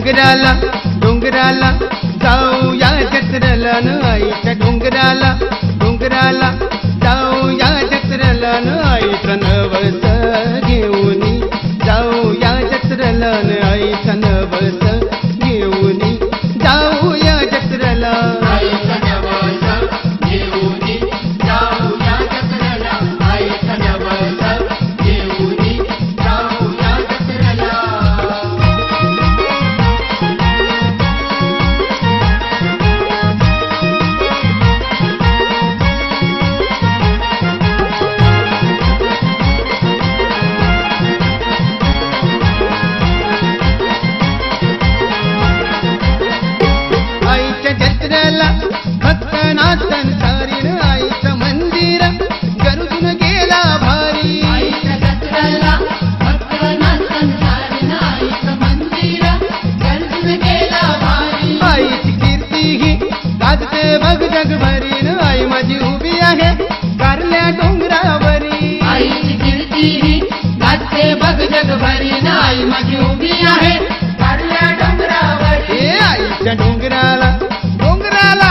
डोंगराला डोंगराला जाऊया जत्रेला न आईच्या डोंगराला डोंगराला जाऊया जत्रेला न आईचं नवस घेऊनी जाऊया जत्रेला न आईचं नवस घेऊनी जाऊया जत्रेला भक्त नाचन सारीन आईचं मंदिर गरुजून गेला भारी आईच्या जत्रेला भक्त नाचन सारीन आईचं मंदिर गरुजून गेला भारी आईची कीर्ती ही गाजते बघ जगभरीन आई माझी उभी आहे कारल्या डोंगरावरी आईची कीर्ती ही गाजते बघ जगभरीन आई माझी उभी आहे कारल्या डोंगरावरी आईच्या डोंगराला डोंगराला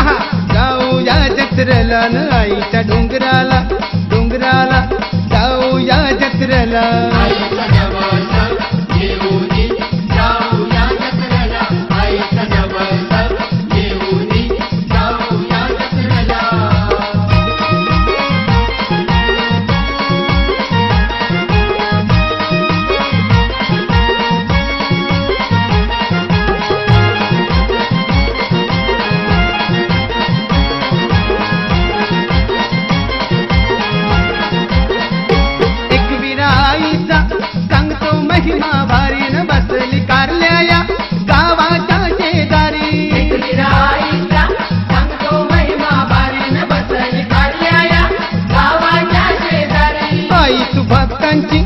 जाऊया जत्रेला न आईच्या डोंगराला डोंगराला जाऊया जत्रेला सांगतो महिमा भारी न बसली कारल्या या गावाच्या शेजारी सांगतो महिमा भारी न बसली कारल्या या गावाच्या शेजारी आई तू भक्तांची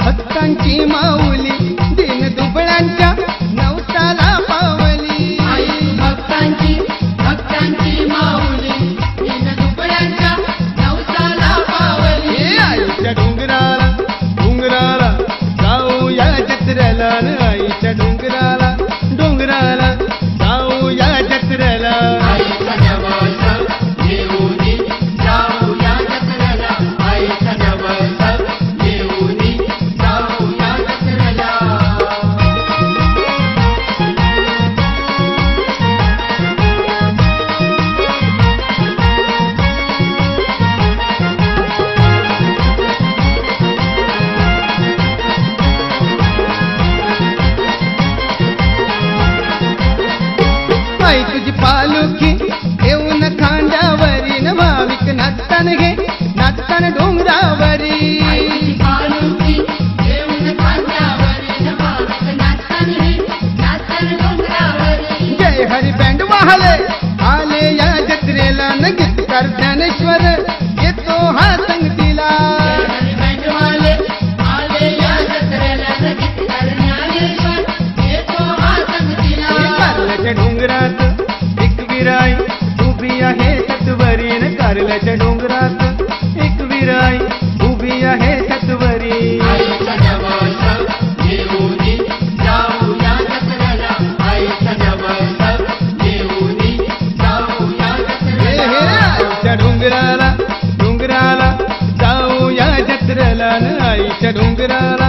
भक्तांची माऊली दिन दुबळ्यांच्या नवसाला पावली आई भक्तांची भक्तांची माऊली दिन दुबळ्यांच्या नवसाला पावली आईच्या डोंगराला डोंगराला जाऊया जत्रेला न आईच्या डोंगराला डोंगराला जाऊया जत्रेला आई तुझी पालुखी येऊन खांद्यावरी न भाविक नाचतान घे नाचतान डोंगरावरी पालुखी येऊन खांद्यावरी न भाविक नाचतान घे नाचतान डोंगरावरी जय हरी बँड वाहले आले या जत्रेला न गीतकार ज्ञानेश्वर येतो हा संगतीला आले या जत्रेला न गीतकार ज्ञानेश्वर येतो हा संगतीला कारल्याच्या डोंगरात एक विराई उभी आहे सत्वरीन कारल्याच्या डोंगरात एक विराई उभी आहे सत्वरी आईच्या डोंगराला डोंगराला जाऊया जत्रेला न आईच्या डोंगराला